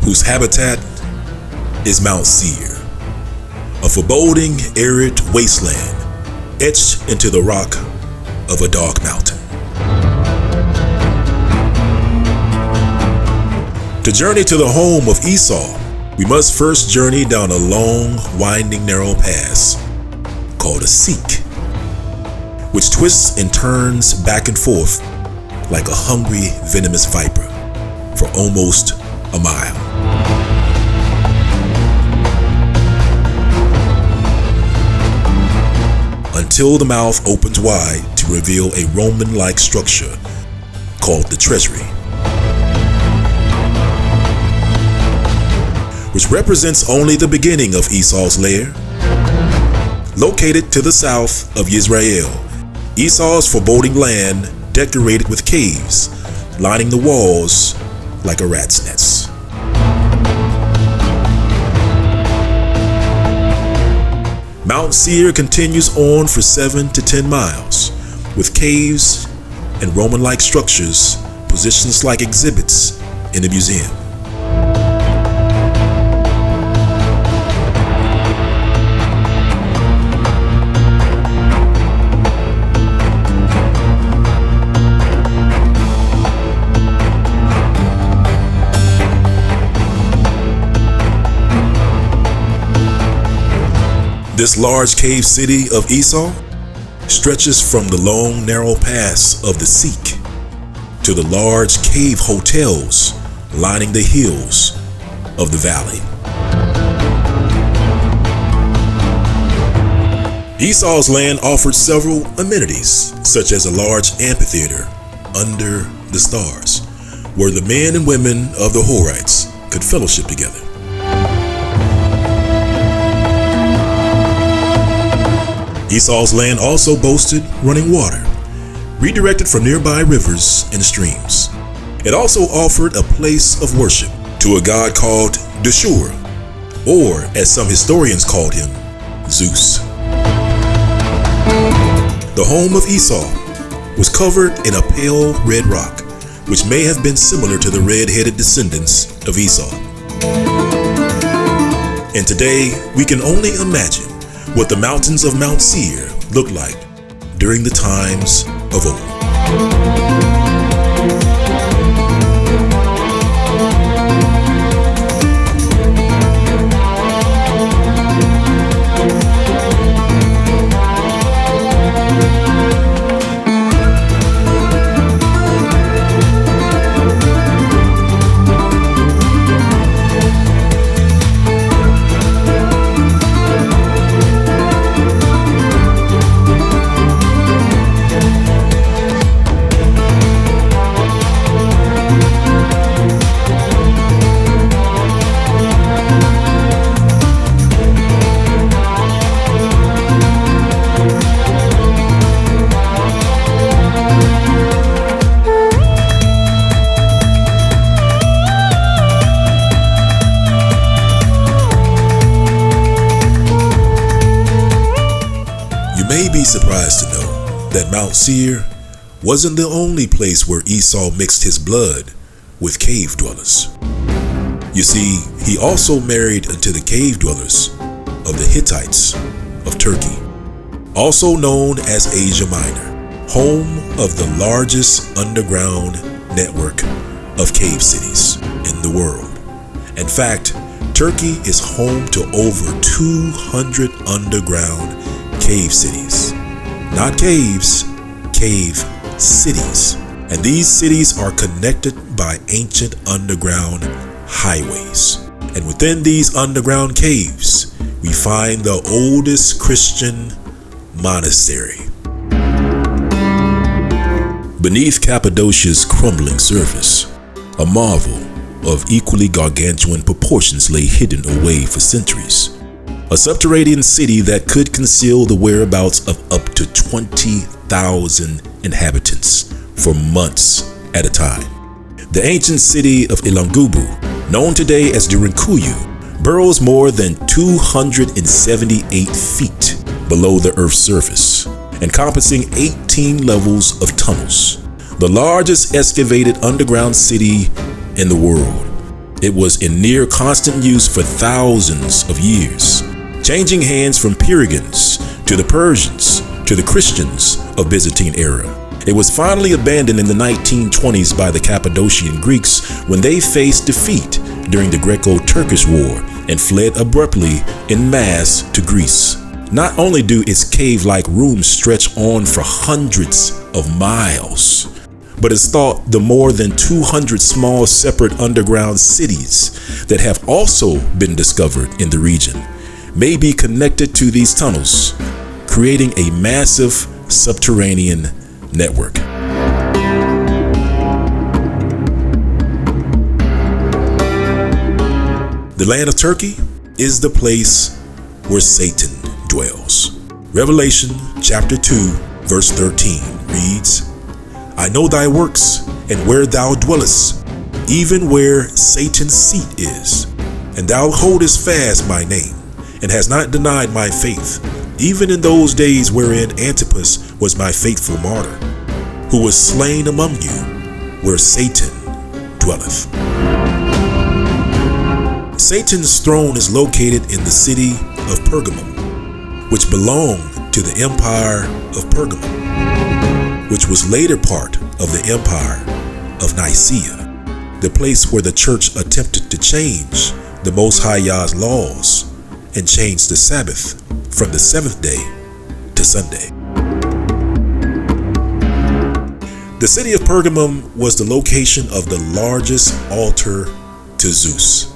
whose habitat is Mount Seir, a foreboding, arid wasteland etched into the rock of a dark mountain. To journey to the home of Esau, we must first journey down a long, winding, narrow pass called a seek, which twists and turns back and forth like a hungry, venomous viper for almost a mile. Until the mouth opens wide to reveal a Roman-like structure called the treasury, which represents only the beginning of Esaus Lair. Located to the south of Israel, Esau's foreboding land decorated with caves, lining the walls like a rat's nest. Mount Seir continues on for 7 to 10 miles, with caves and Roman-like structures positioned like exhibits in a museum. This large cave city of Esau stretches from the long, narrow pass of the Seek to the large cave hotels lining the hills of the valley. Esau's land offered several amenities, such as a large amphitheater under the stars, where the men and women of the Horites could fellowship together. Esau's land also boasted running water, redirected from nearby rivers and streams. It also offered a place of worship to a god called Deshur, or as some historians called him, Zeus. The home of Esau was covered in a pale red rock, which may have been similar to the red-headed descendants of Esau. And today, we can only imagine what the mountains of Mount Seir looked like during the times of old. May be surprised to know that Mount Seir wasn't the only place where Esau mixed his blood with cave dwellers. You see, he also married into the cave dwellers of the Hittites of Turkey, also known as Asia Minor, home of the largest underground network of cave cities in the world. In fact, Turkey is home to over 200 underground cave cities. Not caves, cave cities. And these cities are connected by ancient underground highways. And within these underground caves, we find the oldest Christian monastery. Beneath Cappadocia's crumbling surface, a marvel of equally gargantuan proportions lay hidden away for centuries. A subterranean city that could conceal the whereabouts of up to 20,000 inhabitants for months at a time. The ancient city of Ilangubu, known today as Durankuyu, burrows more than 278 feet below the Earth's surface, encompassing 18 levels of tunnels, the largest excavated underground city in the world. It was in near constant use for thousands of years, changing hands from Pyrrhons to the Persians to the Christians of Byzantine era. It was finally abandoned in the 1920s by the Cappadocian Greeks when they faced defeat during the Greco-Turkish War and fled abruptly en masse to Greece. Not only do its cave-like rooms stretch on for hundreds of miles, but it's thought the more than 200 small separate underground cities that have also been discovered in the region may be connected to these tunnels, creating a massive subterranean network. The land of Turkey is the place where Satan dwells. Revelation chapter 2 verse 13 reads, I know thy works and where thou dwellest, even where Satan's seat is, and thou holdest fast my name, and hast not denied my faith, even in those days wherein Antipas was my faithful martyr, who was slain among you, where Satan dwelleth. Satan's throne is located in the city of Pergamum, which belonged to the Empire of Pergamum, which was later part of the Empire of Nicaea, the place where the church attempted to change the Most High Yah's laws and change the Sabbath from the seventh day to Sunday. The city of Pergamum was the location of the largest altar to Zeus,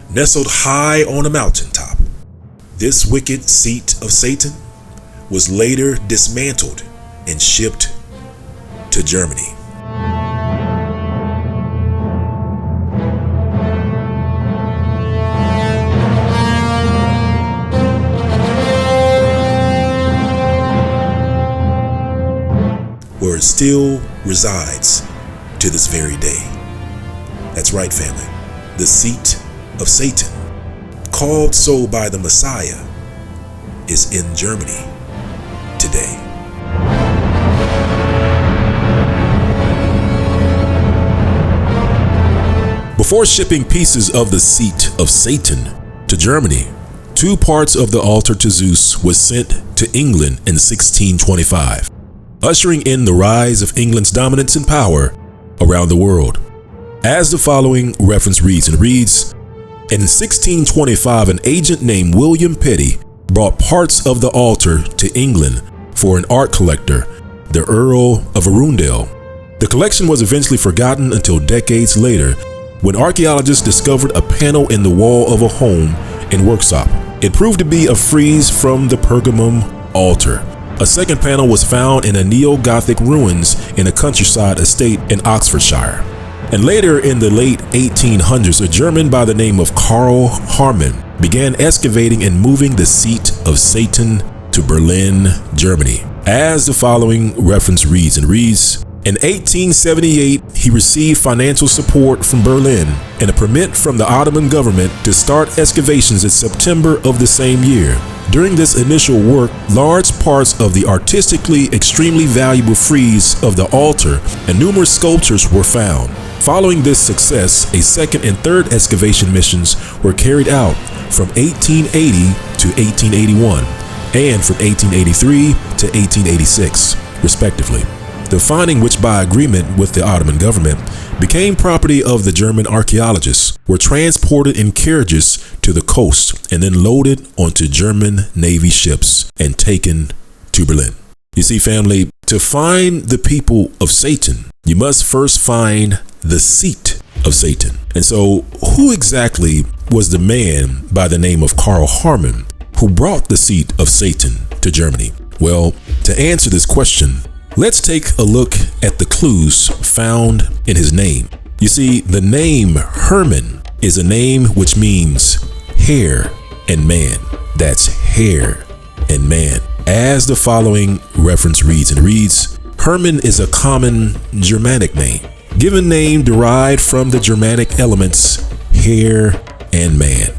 nestled high on a mountaintop. This wicked seat of Satan was later dismantled and shipped to Germany. Where it still resides to this very day. That's right, family. The seat of Satan, called so by the Messiah, is in Germany today. Before shipping pieces of the seat of Satan to Germany, two parts of the altar to Zeus was sent to England in 1625. Ushering in the rise of England's dominance and power around the world. As the following reference reads, in 1625, an agent named William Petty brought parts of the altar to England for an art collector, the Earl of Arundel. The collection was eventually forgotten until decades later, when archaeologists discovered a panel in the wall of a home in Worksop. It proved to be a frieze from the Pergamum altar. A second panel was found in a neo-Gothic ruins in a countryside estate in Oxfordshire. And later in the late 1800s, a German by the name of Karl Harman began excavating and moving the seat of Satan to Berlin, Germany. As the following reference reads, in 1878, he received financial support from Berlin and a permit from the Ottoman government to start excavations in September of the same year. During this initial work, large parts of the artistically extremely valuable frieze of the altar and numerous sculptures were found. Following this success, a second and third excavation missions were carried out from 1880 to 1881 and from 1883 to 1886, respectively. The finding, which by agreement with the Ottoman government became property of the German archaeologists, were transported in carriages to the coast and then loaded onto German Navy ships and taken to Berlin. You see, family, to find the people of Satan, you must first find the seat of Satan. And so, who exactly was the man by the name of Karl Harman who brought the seat of Satan to Germany? Well, to answer this question, let's take a look at the clues found in his name. You see, the name Herman is a name which means hair and man. That's hair and man. As the following reference reads, Herman is a common Germanic name, given name derived from the Germanic elements hair and man.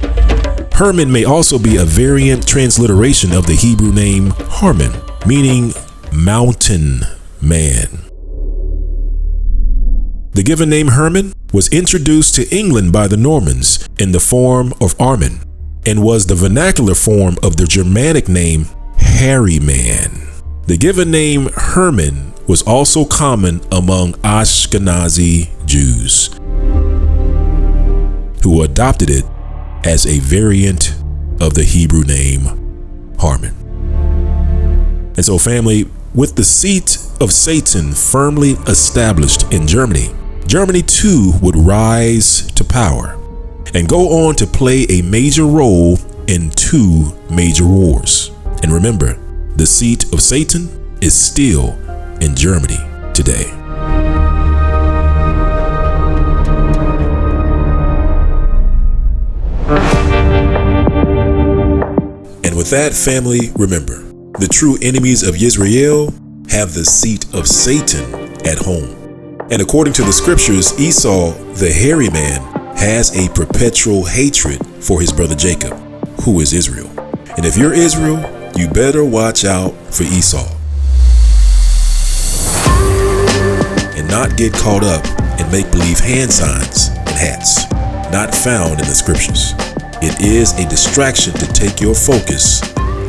Herman may also be a variant transliteration of the Hebrew name Harman, meaning mountain man. The given name Herman was introduced to England by the Normans in the form of Armin and was the vernacular form of the Germanic name Hairy Man. The given name Herman was also common among Ashkenazi Jews, who adopted it as a variant of the Hebrew name Harmon. And so, family, with the seat of Satan firmly established in Germany, Germany too would rise to power and go on to play a major role in 2 major wars. And remember, the seat of Satan is still in Germany today. And with that, family, remember, the true enemies of Israel have the seat of Satan at home. And according to the scriptures, Esau, the hairy man, has a perpetual hatred for his brother Jacob, who is Israel. And if you're Israel, you better watch out for Esau and not get caught up in make-believe hand signs and hats not found in the scriptures. It is a distraction to take your focus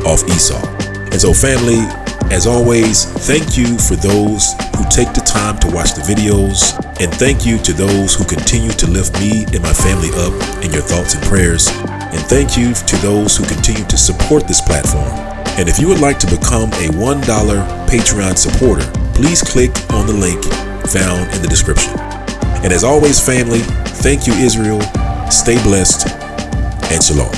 off Esau. And so, family, as always, thank you for those who take the time to watch the videos, and thank you to those who continue to lift me and my family up in your thoughts and prayers, and thank you to those who continue to support this platform. And if you would like to become a $1 Patreon supporter, please click on the link found in the description. And as always, family, thank you, Israel. Stay blessed and shalom.